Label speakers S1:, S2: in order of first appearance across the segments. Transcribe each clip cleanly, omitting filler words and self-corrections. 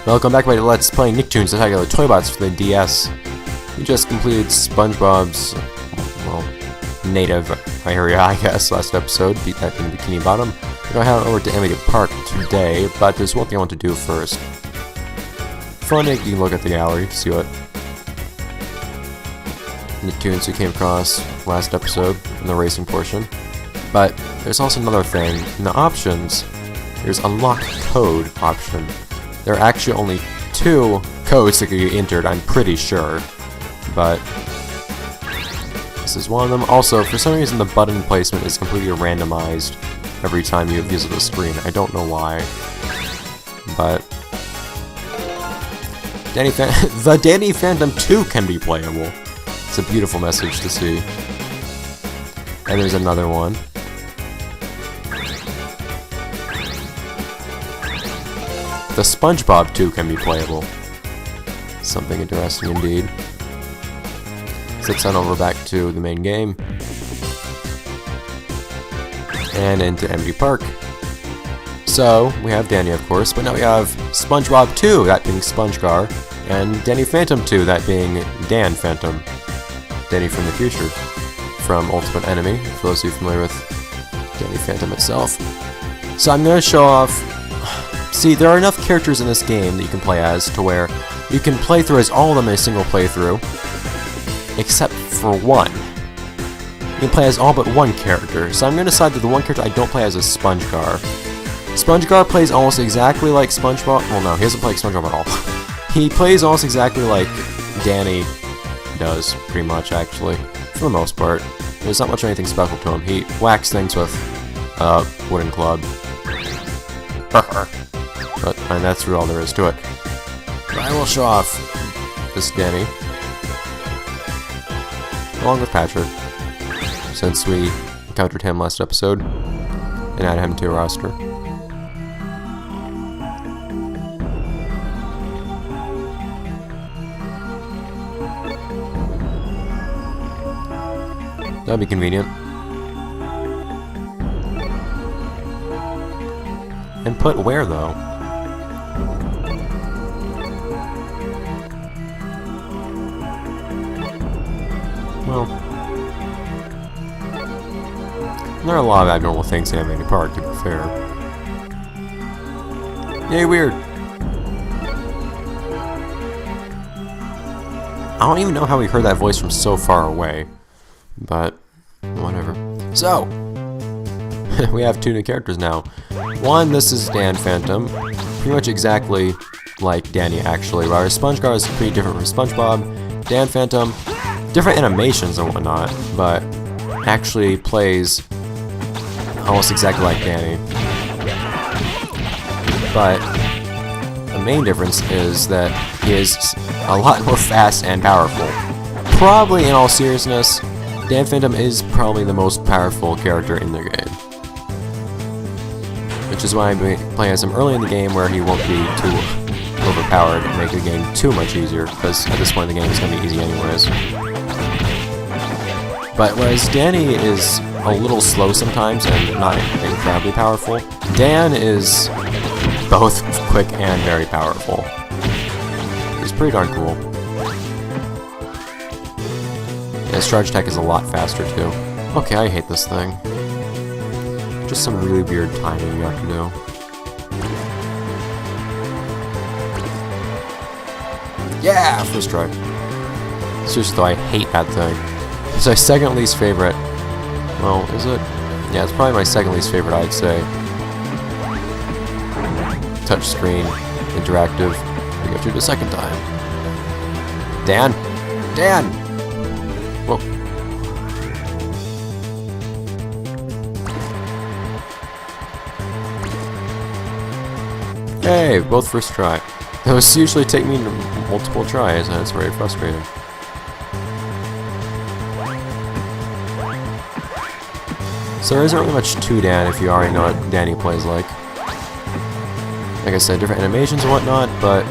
S1: Welcome back to Let's Play Nicktoons. That's how you go Toybots for the DS. We just completed SpongeBob's, well, native area, I guess, last episode. Beat that in Bikini Bottom. We're going to head over to Emmett Park today, but there's one thing I want to do first. Funny, you can look at the gallery, see what Nicktoons we came across last episode in the racing portion. But there's also another thing. In the options, there's unlock code option. There are actually only 2 codes that can be entered, I'm pretty sure. But this is one of them. Also, for some reason the button placement is completely randomized every time you visit the screen. I don't know why. But the Danny Phantom 2 can be playable. It's a beautiful message to see. And there's another one. The SpongeBob 2 can be playable. Something interesting indeed. So let's head over back to the main game. And into Emmett Park. So, we have Danny of course, but now we have SpongeBob 2, that being SpongeGar, and Danny Phantom 2, that being Dan Phantom. Danny from the future. From Ultimate Enemy, for those of you familiar with Danny Phantom itself. So I'm going to show off. See, there are enough characters in this game that you can play as to where you can play through as all of them in a single playthrough, except for one. You can play as all but one character, so I'm going to decide that the one character I don't play as is SpongeGar. SpongeGar plays almost exactly like SpongeBob. Well, no, he doesn't play like SpongeBob at all. He plays almost exactly like Danny does, pretty much, actually, for the most part. There's not much of anything special to him. He whacks things with a wooden club. And that's really all there is to it. But I will show off this Danny, along with Patrick, since we encountered him last episode, and added him to a roster. That'd be convenient. And put where, though? Well, there are a lot of abnormal things in Emmett Park, to be fair. Yay, weird! I don't even know how we heard that voice from so far away, but whatever. So, we have 2 new characters now. One, this is Dan Phantom, pretty much exactly like Danny, actually. Whereas SpongeGar is pretty different from SpongeBob. Dan Phantom, different animations and whatnot, but actually plays almost exactly like Danny. But the main difference is that he is a lot more fast and powerful. Probably, in all seriousness, Dan Phantom is probably the most powerful character in the game. Which is why I'm playing as him early in the game, where he won't be too overpowered and make the game too much easier, because at this point the game is going to be easy anyways. But whereas Danny is a little slow sometimes and not incredibly powerful, Dan is both quick and very powerful. It's pretty darn cool. Yeah, his charge attack is a lot faster too. Okay, I hate this thing. Just some really weird timing you have to do. Yeah! First try. Seriously though, I hate that thing. It's my second least favorite. Well, is it? Yeah, it's probably my second least favorite, I'd say. Touchscreen, interactive. We go through the second time. Dan! Dan! Whoa. Hey, both first try. Those usually take me multiple tries, and it's very frustrating. So there isn't really much to Dan if you already know what Danny plays like. Like I said, different animations and whatnot, but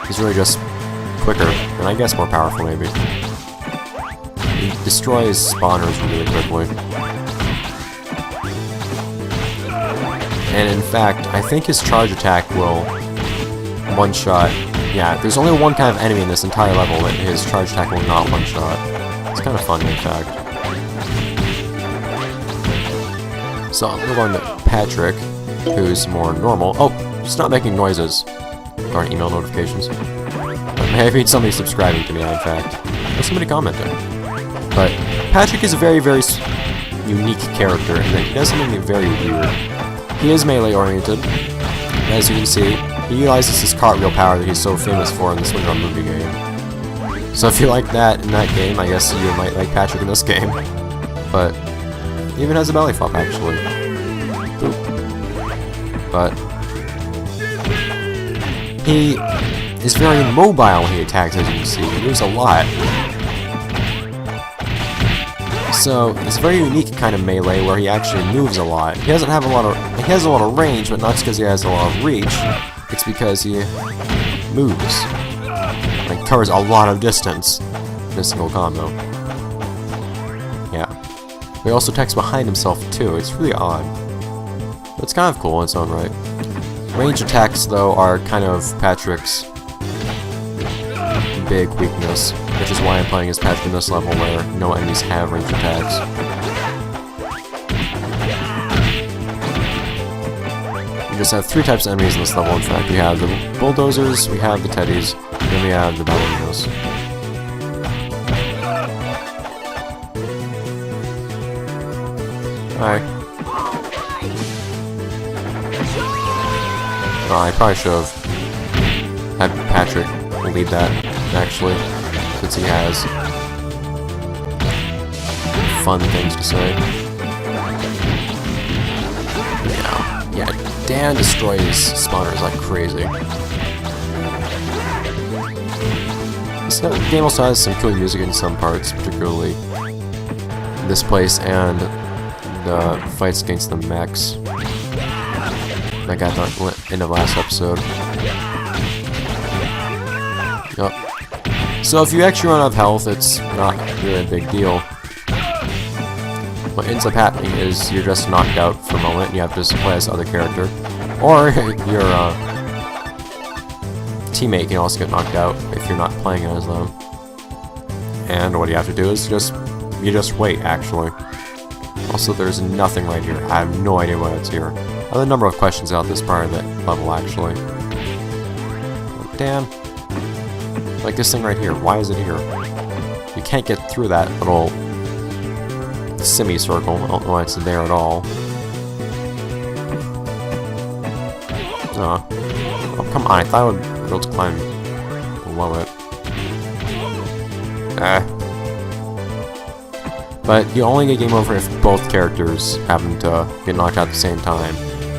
S1: he's really just quicker, and I guess more powerful maybe. He destroys spawners really quickly. And in fact, I think his charge attack will one-shot. Yeah, there's only one kind of enemy in this entire level that his charge attack will not one-shot. It's kind of funny, in fact. So I'm gonna go on to Patrick, who's more normal. Oh, it's not making noises. Darn email notifications. Maybe somebody subscribing to me, in fact. Or somebody commenting. But Patrick is a very, very unique character, and he does something very weird. He is melee-oriented. As you can see, he utilizes his cartwheel power that he's so famous for in the Swing Drum movie game. So if you like that in that game, I guess you might like Patrick in this game. But he even has a belly flop, actually. Boop. But he is very mobile when he attacks, as you can see. He moves a lot. So it's a very unique kind of melee where he actually moves a lot. He doesn't have a lot of he has a lot of range, but not just because he has a lot of reach. It's because he moves. Like covers a lot of distance in a single combo. Yeah. But he also attacks behind himself too. It's really odd. But it's kind of cool in its own right. Range attacks though are kind of Patrick's big weakness, which is why I'm playing as Patrick in this level where no enemies have range attacks. We just have 3 types of enemies in this level, in fact. We have the bulldozers, we have the teddies, and we have the ballerinos. Alright. I probably should have had Patrick lead that, actually, since he has fun things to say. Yeah, Dan destroys spawners like crazy. This game also has some cool music in some parts, particularly this place and the fights against the mechs. I got that in the last episode. Yep. So if you actually run out of health, it's not really a big deal. What ends up happening is you're just knocked out for a moment, and you have to play as the other character. Or your teammate can also get knocked out if you're not playing as them. And what you have to do is you just wait, actually. Also, there's nothing right here. I have no idea why it's here. I have a number of questions about this part of the level, actually. Oh, damn. Like this thing right here. Why is it here? You can't get through that little semicircle. I don't know why it's there at all. Oh, come on. I thought I would be able to climb below it. But you only get game over if both characters happen to get knocked out at the same time.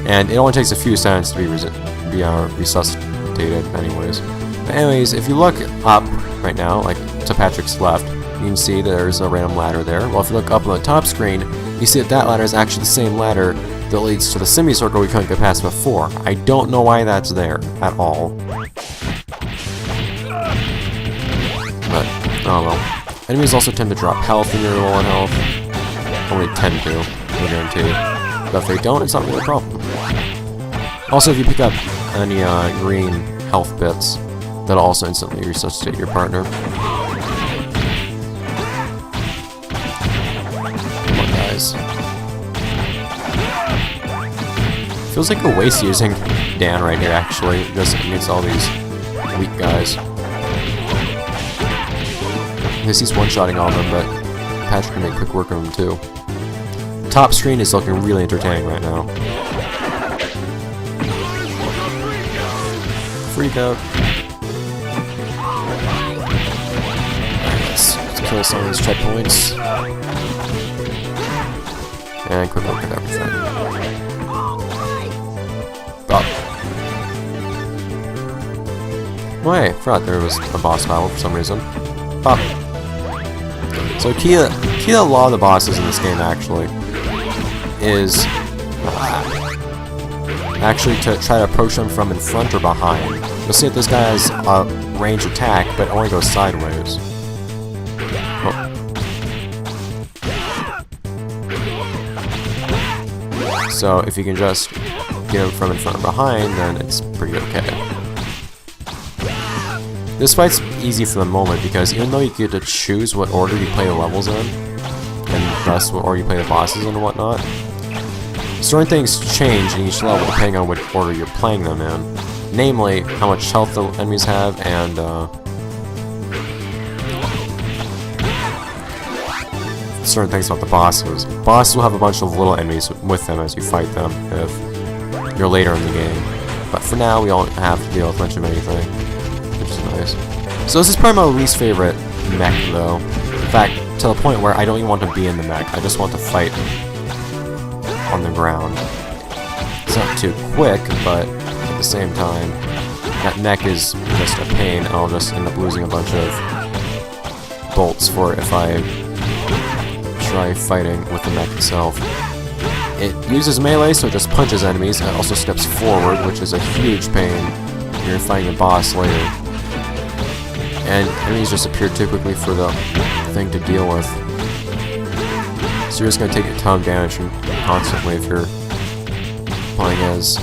S1: And it only takes a few seconds to be resuscitated anyways. But anyways, if you look up right now, like to Patrick's left, you can see there's a random ladder there. Well, if you look up on the top screen, you see that that ladder is actually the same ladder that leads to the semicircle we couldn't get past before. I don't know why that's there at all. But, oh well. Enemies also tend to drop health when you're low on health. Only tend to, I guarantee. But if they don't, it's not really a problem. Also, if you pick up any green health bits, that'll also instantly resuscitate your partner. Come on, guys. Feels like a waste using Dan right here, actually, just against all these weak guys. Because he's one-shotting all of them, but Patrick can make quick work of them, too. Top screen is looking really entertaining right now. Freak out. Alright, let's kill some of these checkpoints. And quick look at everything. Oh. Wait, I forgot there was a boss battle for some reason. Oh. So key to a lot of the bosses in this game actually is actually to try to approach them from in front or behind. You'll see that this guy has a range attack, but only goes sideways. Oh. So if you can just get him from in front or behind, then it's pretty okay. This fight's easy for the moment because even though you get to choose what order you play the levels in, and thus what order you play the bosses in and whatnot, certain things change in each level depending on which order you're playing them in. Namely, how much health the enemies have, and certain things about the bosses. Bosses will have a bunch of little enemies with them as you fight them if you're later in the game. But for now, we don't have to deal with much of anything, which is nice. So this is probably my least favorite mech, though. In fact, to the point where I don't even want to be in the mech. I just want to fight on the ground. It's not too quick, but at the same time, that mech is just a pain. I'll just end up losing a bunch of bolts for it if I try fighting with the mech itself. It uses melee, so it just punches enemies, and it also steps forward, which is a huge pain when you're fighting a boss later. And enemies just appear too quickly for the thing to deal with. So you're just going to take a ton of damage constantly if you're playing as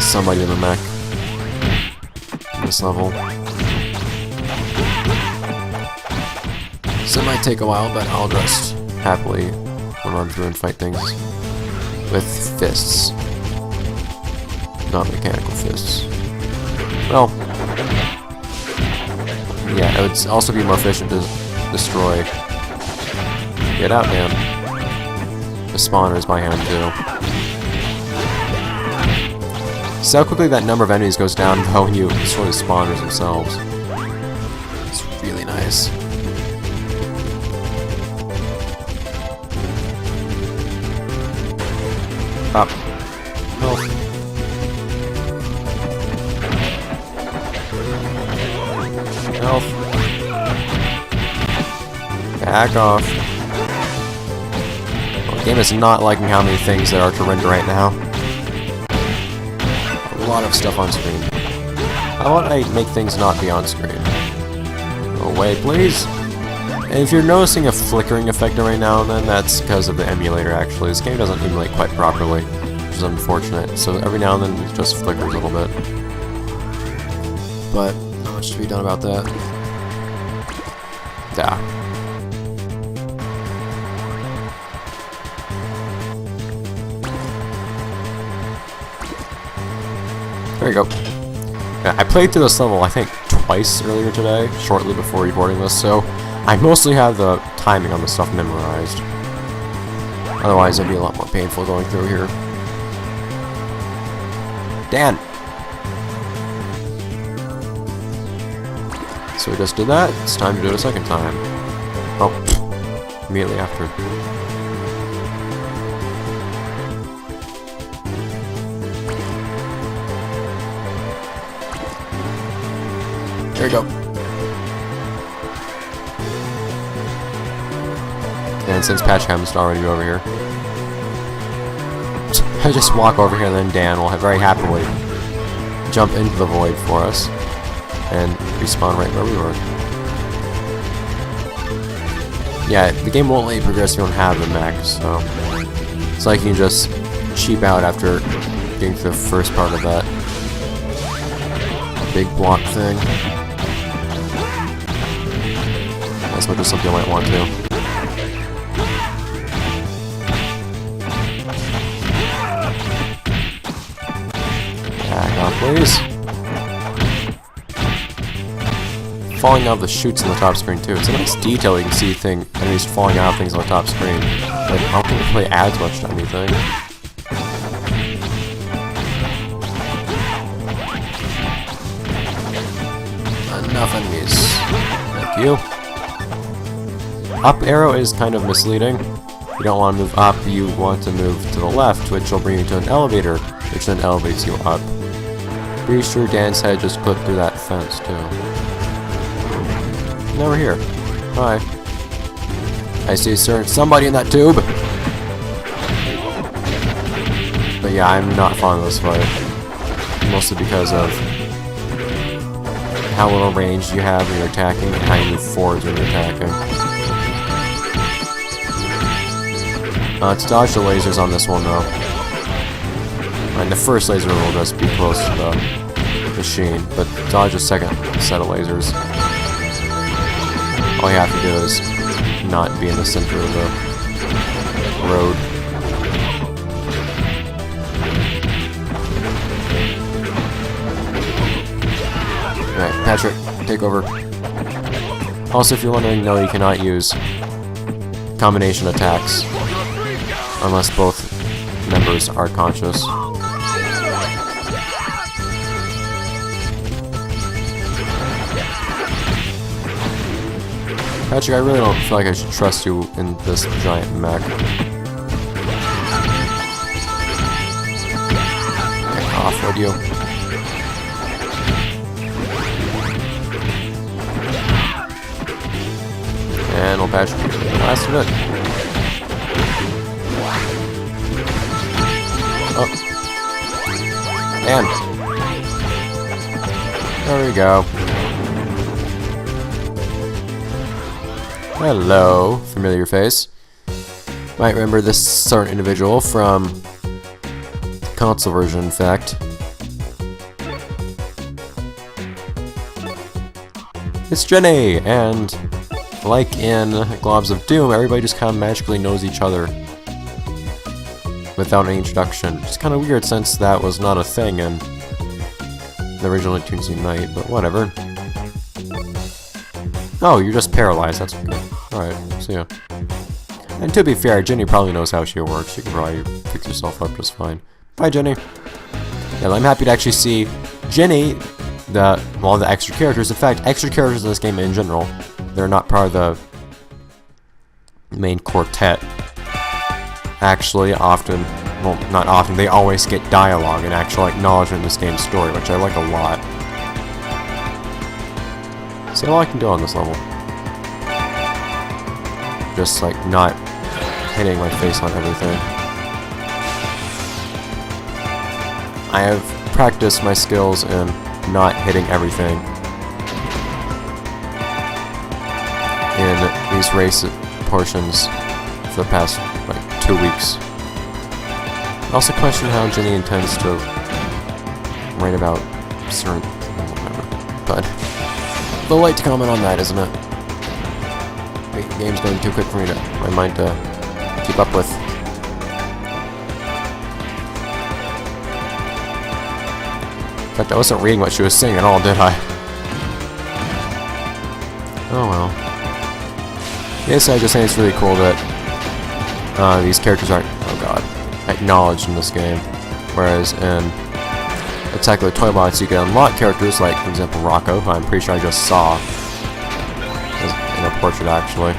S1: somebody in the mech in this level. So it might take a while, but I'll just happily run through and fight things with fists. Not mechanical fists. Well, yeah, it would also be more efficient to destroy. Get out, man. The spawner is by hand, too. See how quickly that number of enemies goes down, though, when you destroy the spawners themselves. It's really nice. Up. Health. Health. Back off. Well, the game is not liking how many things there are to render right now. A lot of stuff on screen. How about I make things not be on screen? Go away, please. And if you're noticing a flickering effect every now and then, that's because of the emulator, actually. This game doesn't emulate quite properly, which is unfortunate. So every now and then it just flickers a little bit. But not much to be done about that. Yeah. There you go. Yeah, I played through this level, I think, twice earlier today, shortly before recording this, so I mostly have the timing on the stuff memorized. Otherwise, it'd be a lot more painful going through here. Dan! So we just did that. It's time to do it a second time. Oh, immediately after. There you go. And since Patch Chemist already over here, I just walk over here and then Dan will very happily jump into the void for us and respawn right where we were. Yeah, the game won't let you progress if you don't have the mech, so it's like you can just cheap out after getting through the first part of that big block thing. That's just something you might want to. Back off, please. Falling out of the chutes on the top screen too. It's a nice detail you can see enemies falling out of things on the top screen. But I don't think it really adds much to anything. Enough enemies. Thank you. Up arrow is kind of misleading. You don't want to move up, you want to move to the left, which will bring you to an elevator, which then elevates you up. Pretty sure Dan's head just clipped through that fence, too. Now we're here. Hi. I see somebody in that tube! But yeah, I'm not fond of this fight. Mostly because of how little range you have when you're attacking, and how you move forwards when you're attacking. Let's dodge the lasers on this one, though. And the first laser will just be close to the machine, but dodge a second set of lasers. All you have to do is not be in the center of the road. Alright, Patrick, take over. Also, if you're wondering, no, you cannot use combination attacks unless both members are conscious. Patrick, I really don't feel like I should trust you in this giant mech. Get off, would you? And we'll patch last of it. Oh. And there we go. Hello, familiar face. Might remember this certain individual from console version, in fact. It's Jenny, and like in Globs of Doom, everybody just kind of magically knows each other without any introduction. It's kind of weird since that was not a thing in the original Nicktoons Unite, but whatever. Oh, you're just paralyzed, that's okay. Alright, see ya. And to be fair, Jenny probably knows how she works. You can probably fix yourself up just fine. Bye, Jenny. Yeah, I'm happy to actually see Jenny, the extra characters. In fact, extra characters in this game in general, they're not part of the main quartet. Actually, often, well, not often, they always get dialogue and actual acknowledgement in this game's story, which I like a lot. See all I can do on this level. Just like not hitting my face on everything. I have practiced my skills in not hitting everything in these race portions for the past like 2 weeks. I also question how Jenny intends to write about certain whatever, but a little late to comment on that, isn't it? The game's going too quick for me to my mind to keep up with. In fact, I wasn't reading what she was saying at all, did I? Oh well. Yes, I just think it's really cool that these characters aren't, oh god, acknowledged in this game. Whereas in Attack of the Toybots, you can unlock characters like, for example, Rocco, who I'm pretty sure I just saw in a portrait, actually.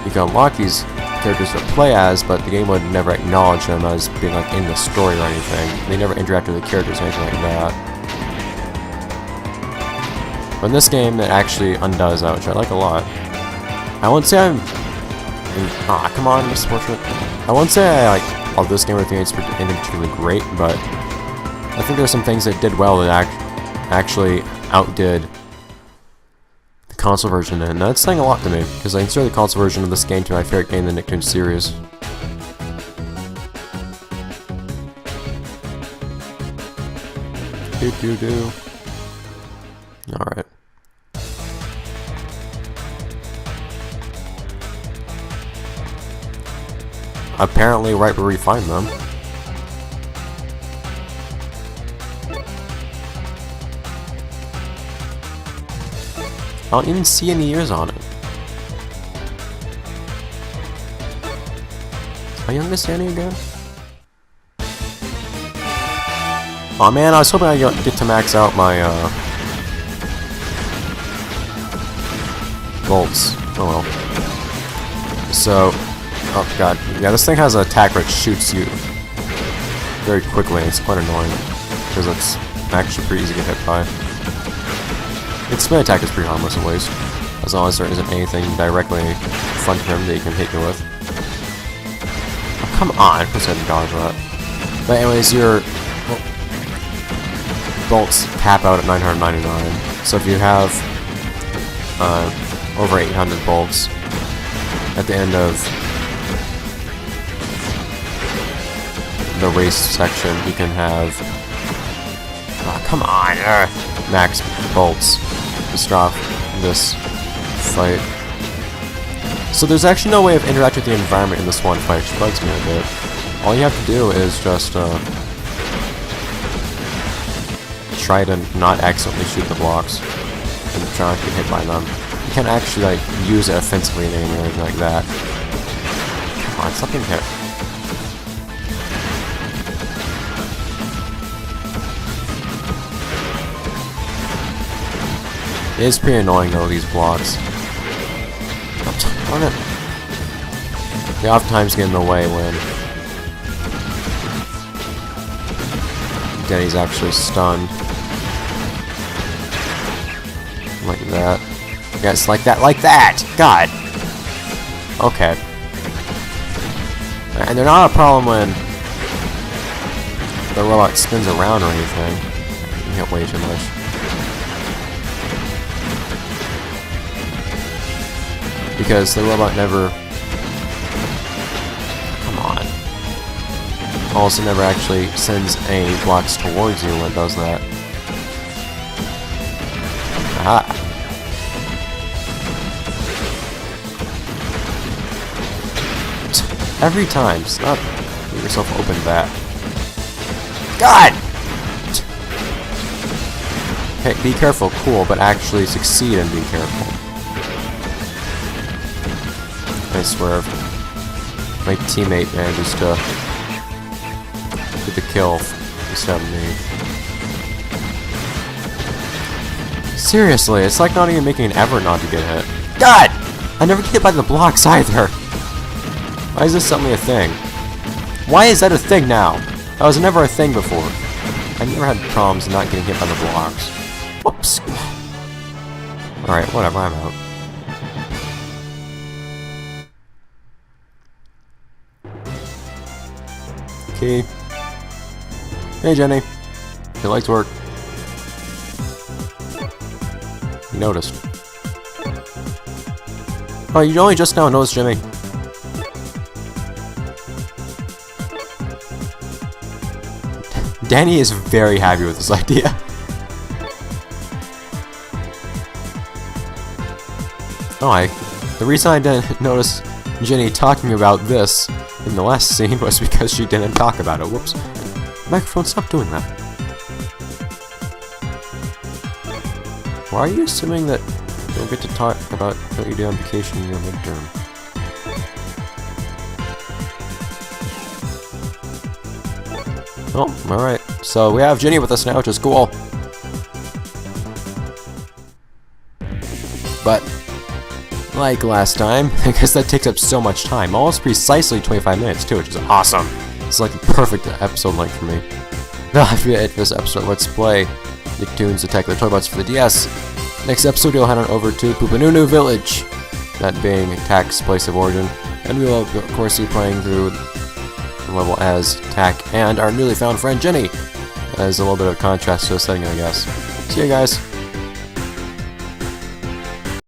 S1: You can unlock these characters to play as, but the game would never acknowledge them as being like in the story or anything. They never interact with the characters or anything like that. But in this game, it actually undoes that, which I like a lot. I won't say I'm... come on, Mr. Portrait. I won't say I like love this game or think it's particularly great, but I think there's some things that did well that actually outdid the console version, and that's saying a lot to me, because I consider the console version of this game to be my favorite game in the Nicktoons series. Do. Alright. Apparently right where we find them. I don't even see any ears on it. Are you understanding again? Aw man, I was hoping I'd get to max out my bolts. Oh well. So, oh god, yeah, this thing has an attack which shoots you very quickly. It's quite annoying because it's actually pretty easy to get hit by. Its spin attack is pretty harmless at least, as long as there isn't anything directly in front of him that he can hit you with. Oh, come on, of course I had to dodge that. But anyways, your bolts cap out at 999. So if you have over 800 bolts at the end of the race section, you can have Oh, come on! Max bolts to stop this fight. So there's actually no way of interacting with the environment in this one fight, which bugs me a bit. All you have to do is just try to not accidentally shoot the blocks and try not to get hit by them. You can't actually like use it offensively in any way or anything like that. Come on, stop getting hit. It is pretty annoying though, these blocks. Darn it. They oftentimes get in the way when Danny's actually stunned. Like that. Yes, like that, like that! God! Okay. And they're not a problem when the robot spins around or anything. You hit way too much. Because the robot never... Come on. Also never actually sends any blocks towards you when it does that. Aha! Every time. Stop. Leave yourself open back. God! Hey, be careful, cool, but actually succeed in being careful. I swear, my teammate manages to get the kill instead of me. Seriously, it's like not even making an effort not to get hit. God! I never get hit by the blocks either. Why is this suddenly a thing? Why is that a thing now? That was never a thing before. I've never had problems not getting hit by the blocks. Whoops. Alright, whatever, I'm out. Okay. Hey, Jenny. Your lights work. You noticed. Oh, you only just now noticed, Jimmy. Danny is very happy with this idea. Oh, the reason I didn't notice Jenny talking about this in the last scene was because she didn't talk about it. Whoops. Microphone, stop doing that. Why are you assuming that you don't get to talk about what you do on vacation in your midterm? Oh, alright. So we have Jenny with us now, which is cool. But, like last time, I guess that takes up so much time. Almost precisely 25 minutes, too, which is awesome. It's like the perfect episode length for me. Now, if you hit this episode, let's play Nicktoons Attack the Toybots for the DS. Next episode, you'll head on over to Poopanunu Village, that being Tack's place of origin. And we will, of course, be playing through the level as Tack and our newly found friend Jenny, as a little bit of contrast to the setting, I guess. See you guys.